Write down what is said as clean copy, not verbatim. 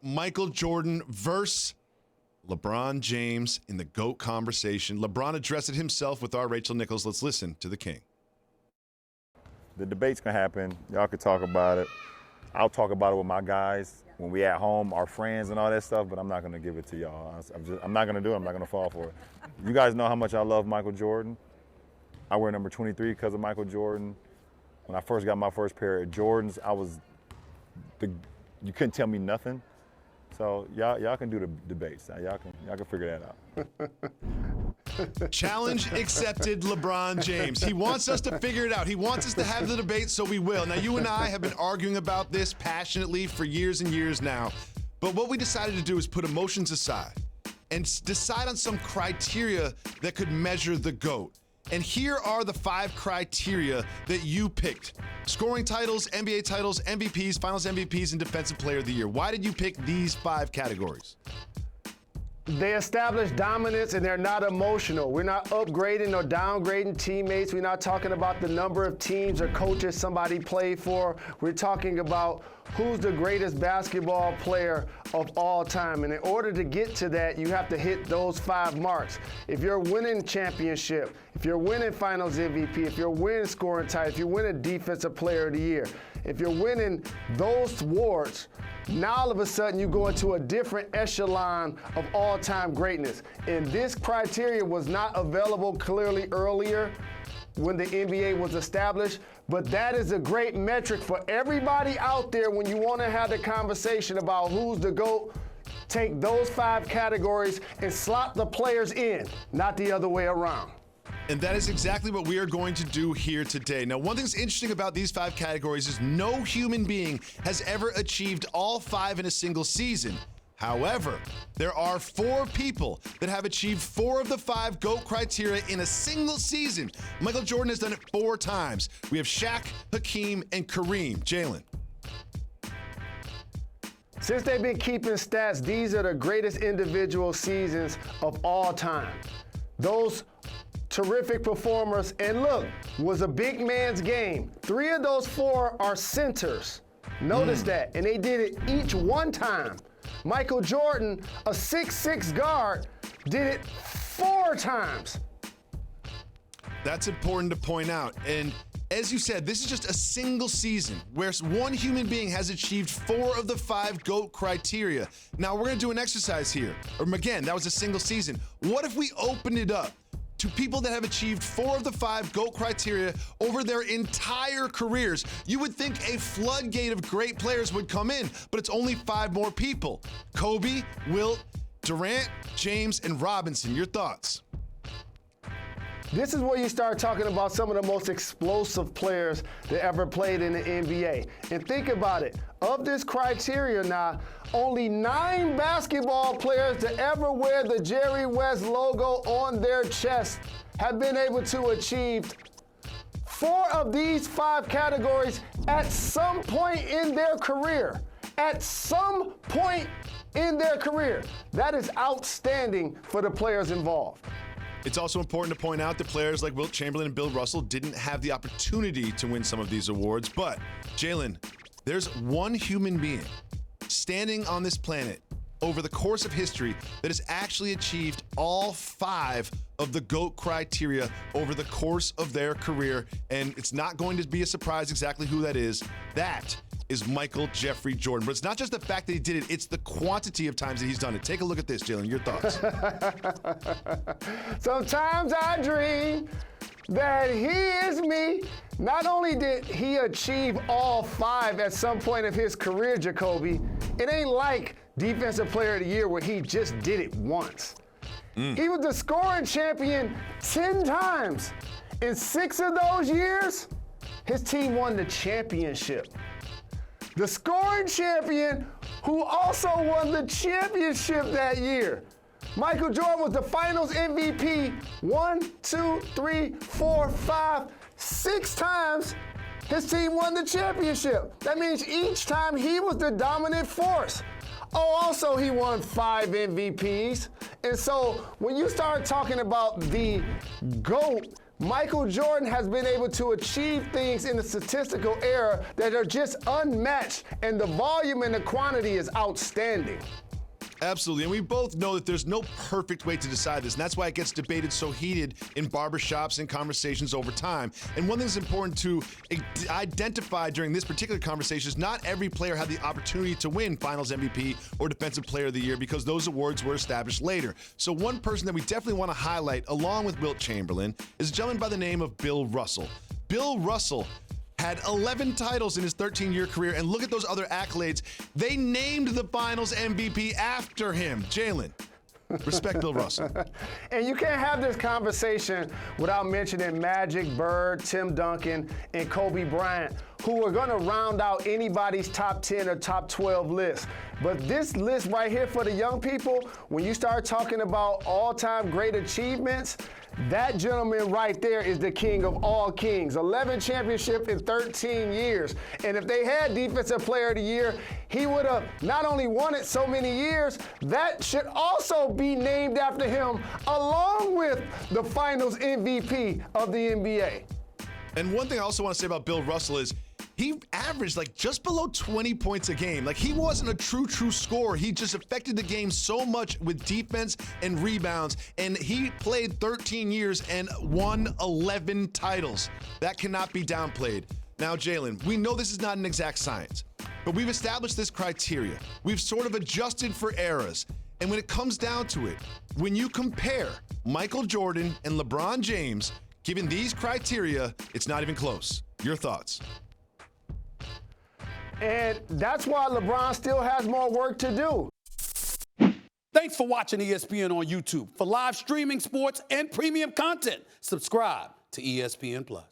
Michael Jordan versus LeBron James in the GOAT conversation. LeBron addressed it himself with our Rachel Nichols. Let's listen to the King. The debate's going to happen. Y'all can talk about it. I'll talk about it with my guys when we at home, our friends and all that stuff, but I'm not going to give it to y'all. I'm not going to do it. I'm not going to fall for it. You guys know how much I love Michael Jordan. I wear number 23 because of Michael Jordan. When I first got my first pair of Jordans, you couldn't tell me nothing. So y'all can do the debates. Y'all can figure that out. Challenge accepted, LeBron James. He wants us to figure it out. He wants us to have the debate, so we will. Now, you and I have been arguing about this passionately for years and years now. But what we decided to do is put emotions aside and decide on some criteria that could measure the GOAT. And here are the 5 criteria that you picked. Scoring titles, NBA titles, MVPs, Finals MVPs, and Defensive Player of the Year. Why did you pick these 5 categories? They establish dominance and they're not emotional. We're not upgrading or downgrading teammates. We're not talking about the number of teams or coaches somebody played for. We're talking about who's the greatest basketball player of all time. And in order to get to that, you have to hit those 5 marks. If you're winning championship, if you're winning Finals MVP, if you're winning scoring title, if you're winning Defensive Player of the Year, if you're winning those awards, now all of a sudden you go into a different echelon of all-time greatness. And this criteria was not available clearly earlier when the NBA was established, but that is a great metric for everybody out there when you want to have the conversation about who's the GOAT. Take those 5 categories and slot the players in, not the other way around. And that is exactly what we are going to do here today. Now, one thing that's interesting about these 5 categories is no human being has ever achieved all 5 in a single season. However, there are 4 people that have achieved 4 of the 5 GOAT criteria in a single season. Michael Jordan has done it 4 times. We have Shaq, Hakeem, and Kareem. Jalen. Since they've been keeping stats, these are the greatest individual seasons of all time. Those terrific performers, and look, was a big man's game. 3 of those 4 are centers. Notice that, and they did it each one time. Michael Jordan, a 6'6" guard, did it 4 times. That's important to point out. And as you said, this is just a single season where one human being has achieved 4 of the 5 GOAT criteria. Now, we're going to do an exercise here. Again, that was a single season. What if we opened it up to people that have achieved 4 of the 5 GOAT criteria over their entire careers? You would think a floodgate of great players would come in, but it's only 5 more people. Kobe, Wilt, Durant, James, and Robinson. Your thoughts? This is where you start talking about some of the most explosive players that ever played in the NBA. And think about it. Of this criteria now, only 9 basketball players to ever wear the Jerry West logo on their chest have been able to achieve 4 of these 5 categories at some point in their career. At some point in their career. That is outstanding for the players involved. It's also important to point out that players like Wilt Chamberlain and Bill Russell didn't have the opportunity to win some of these awards. But, Jalen, there's one human being standing on this planet over the course of history that has actually achieved all 5 of the GOAT criteria over the course of their career. And it's not going to be a surprise exactly who that is. That is Michael Jeffrey Jordan. But it's not just the fact that he did it, it's the quantity of times that he's done it. Take a look at this, Jalen. Your thoughts? Sometimes I dream that he is me. Not only did he achieve all 5 at some point of his career, Jacoby, it ain't like Defensive Player of the Year where he just did it once. He was the scoring champion 10 times. In 6 of those years, his team won the championship. The scoring champion who also won the championship that year. Michael Jordan was the Finals MVP 1, 2, 3, 4, 5, 6 times. His team won the championship. That means each time he was the dominant force. Oh, also he won 5 MVPs. And so when you start talking about the GOAT, Michael Jordan has been able to achieve things in the statistical era that are just unmatched, and the volume and the quantity is outstanding. Absolutely, and we both know that there's no perfect way to decide this, and that's why it gets debated so heated in barbershops and conversations over time. And one thing that's important to identify during this particular conversation is not every player had the opportunity to win Finals MVP or Defensive Player of the Year because those awards were established later. So one person that we definitely want to highlight, along with Wilt Chamberlain, is a gentleman by the name of Bill Russell. Bill Russell had 11 titles in his 13-year career, and look at those other accolades. They named the Finals MVP after him. Jalen, respect Bill Russell. And you can't have this conversation without mentioning Magic, Bird, Tim Duncan, and Kobe Bryant, who are going to round out anybody's top 10 or top 12 list. But this list right here for the young people, when you start talking about all-time great achievements, that gentleman right there is the king of all kings. 11 championships in 13 years. And if they had Defensive Player of the Year, he would have not only won it so many years, that should also be named after him, along with the Finals MVP of the NBA. And one thing I also want to say about Bill Russell is he averaged like just below 20 points a game. Like, he wasn't a true scorer. He just affected the game so much with defense and rebounds. And he played 13 years and won 11 titles. That cannot be downplayed. Now, Jalen, we know this is not an exact science, but we've established this criteria. We've sort of adjusted for eras. And when it comes down to it, when you compare Michael Jordan and LeBron James, given these criteria, it's not even close. Your thoughts? And that's why LeBron still has more work to do. Thanks for watching ESPN on YouTube. For live streaming, sports, and premium content, subscribe to ESPN+.